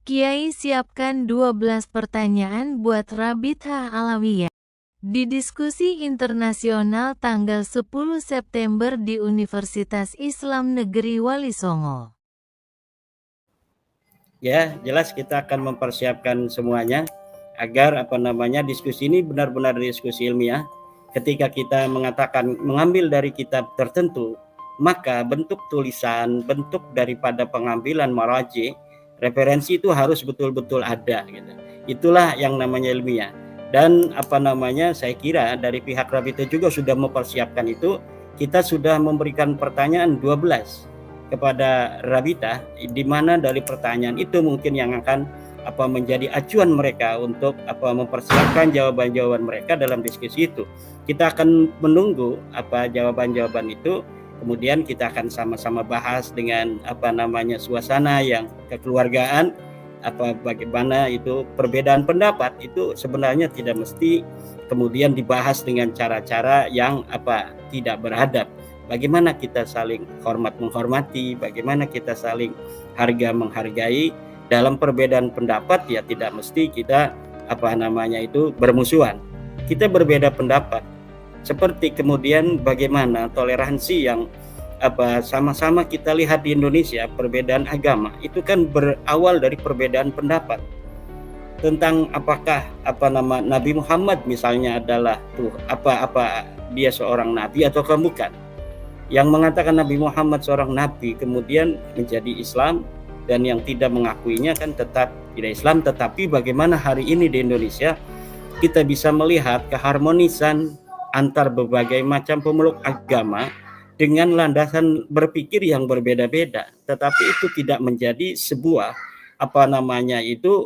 Kiai siapkan 12 pertanyaan buat Rabithah Alawiyah. Di diskusi internasional tanggal 10 September di Universitas Islam Negeri Wali Songo. Ya, jelas kita akan mempersiapkan semuanya agar diskusi ini benar-benar diskusi ilmiah. Ketika kita mengatakan mengambil dari kitab tertentu, maka bentuk tulisan, bentuk daripada pengambilan maraji, referensi itu harus betul-betul ada gitu. Itulah yang namanya ilmiah. Dan saya kira dari pihak Rabita juga sudah mempersiapkan itu. Kita sudah memberikan pertanyaan 12 kepada Rabita, di mana dari pertanyaan itu mungkin yang akan menjadi acuan mereka untuk mempersiapkan jawaban-jawaban mereka dalam diskusi itu. Kita akan menunggu jawaban-jawaban itu, kemudian kita akan sama-sama bahas dengan suasana yang kekeluargaan, bagaimana itu perbedaan pendapat itu sebenarnya tidak mesti kemudian dibahas dengan cara-cara yang tidak beradab. Bagaimana kita saling hormat menghormati, bagaimana kita saling harga menghargai. Dalam perbedaan pendapat ya tidak mesti kita bermusuhan. Kita berbeda pendapat. Seperti kemudian bagaimana toleransi yang sama-sama kita lihat di Indonesia, perbedaan agama itu kan berawal dari perbedaan pendapat tentang apakah Nabi Muhammad misalnya adalah dia seorang nabi atau bukan. Yang mengatakan Nabi Muhammad seorang nabi kemudian menjadi Islam, dan yang tidak mengakuinya kan tetap tidak Islam. Tetapi bagaimana hari ini di Indonesia kita bisa melihat keharmonisan antar berbagai macam pemeluk agama dengan landasan berpikir yang berbeda-beda, tetapi itu tidak menjadi sebuah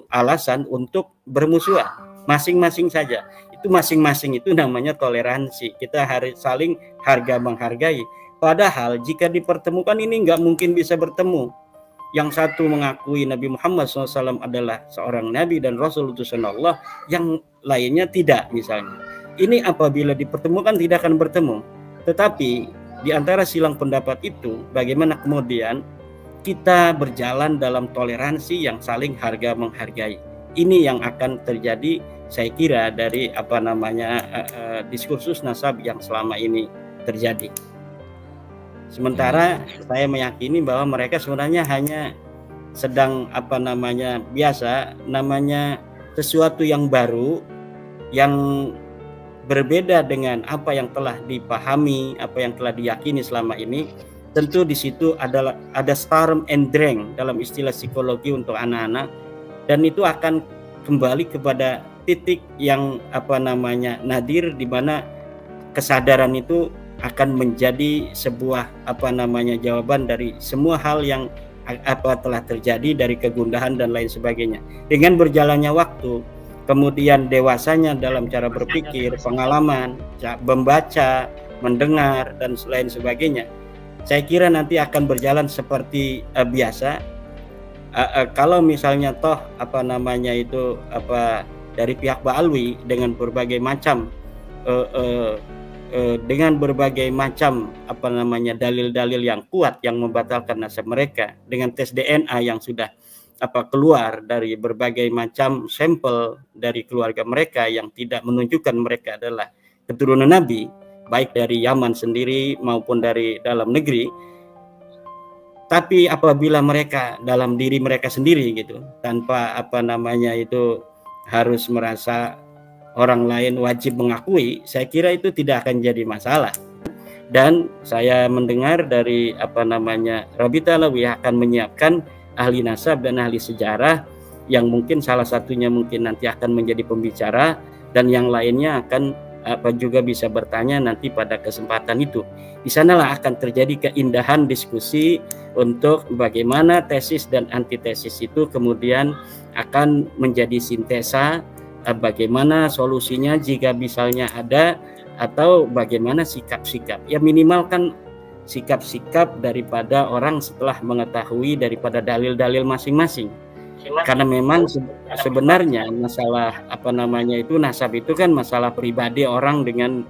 alasan untuk bermusuhan. Masing-masing saja. Itu masing-masing itu namanya toleransi. Kita harus saling harga menghargai. Padahal jika dipertemukan ini nggak mungkin bisa bertemu. Yang satu mengakui Nabi Muhammad SAW adalah seorang Nabi dan Rasul utusan Allah, yang lainnya tidak misalnya. Ini apabila dipertemukan tidak akan bertemu. Tetapi di antara silang pendapat itu, bagaimana kemudian kita berjalan dalam toleransi yang saling harga menghargai. Ini yang akan terjadi, saya kira, dari diskursus nasab yang selama ini terjadi. Sementara saya meyakini bahwa mereka sebenarnya hanya sedang biasa sesuatu yang baru, yang berbeda dengan apa yang telah dipahami, apa yang telah diyakini selama ini. Tentu di situ ada storm and drang dalam istilah psikologi untuk anak-anak, dan itu akan kembali kepada titik yang nadir, di mana kesadaran itu akan menjadi sebuah jawaban dari semua hal yang telah terjadi, dari kegundahan dan lain sebagainya. Dengan berjalannya waktu, kemudian dewasanya dalam cara berpikir, pengalaman, membaca, mendengar dan lain sebagainya, saya kira nanti akan berjalan seperti biasa. Kalau misalnya toh dari pihak Ba'alwi dengan berbagai macam dalil-dalil yang kuat yang membatalkan nasab mereka, dengan tes DNA yang sudah keluar dari berbagai macam sampel dari keluarga mereka yang tidak menunjukkan mereka adalah keturunan Nabi, baik dari Yaman sendiri maupun dari dalam negeri. Tapi apabila mereka dalam diri mereka sendiri gitu, tanpa harus merasa orang lain wajib mengakui, saya kira itu tidak akan jadi masalah. Dan saya mendengar dari Rabita Alawiyah akan menyiapkan ahli nasab dan ahli sejarah, yang mungkin salah satunya mungkin nanti akan menjadi pembicara, dan yang lainnya akan juga bisa bertanya nanti pada kesempatan itu. Di sanalah akan terjadi keindahan diskusi untuk bagaimana tesis dan antitesis itu kemudian akan menjadi sintesa, bagaimana solusinya jika misalnya ada, atau bagaimana sikap-sikap. Ya minimal kan sikap-sikap daripada orang setelah mengetahui daripada dalil-dalil masing-masing. Karena memang sebenarnya masalah nasab itu kan masalah pribadi orang dengan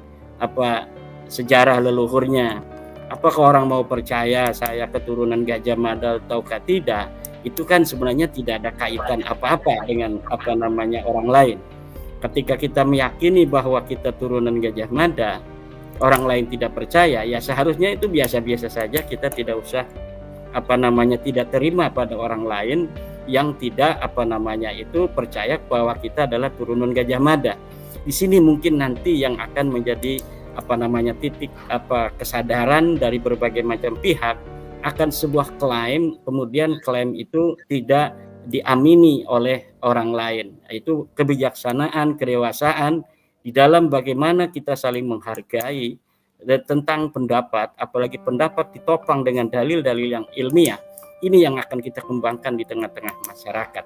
sejarah leluhurnya. Apakah orang mau percaya saya keturunan Gajah Mada ataukah tidak? itu kan sebenarnya tidak ada kaitan apa-apa dengan apa namanya orang lain. Ketika kita meyakini bahwa kita turunan Gajah Mada, orang lain tidak percaya, ya seharusnya itu biasa-biasa saja, kita tidak usah apa namanya tidak terima pada orang lain yang tidak apa namanya itu percaya bahwa kita adalah turunan Gajah Mada. Di sini mungkin nanti yang akan menjadi apa namanya titik apa kesadaran dari berbagai macam pihak akan sebuah klaim, kemudian klaim itu tidak diamini oleh orang lain. Itu kebijaksanaan, kedewasaan di dalam bagaimana kita saling menghargai tentang pendapat, apalagi pendapat ditopang dengan dalil-dalil yang ilmiah. Ini yang akan kita kembangkan di tengah-tengah masyarakat.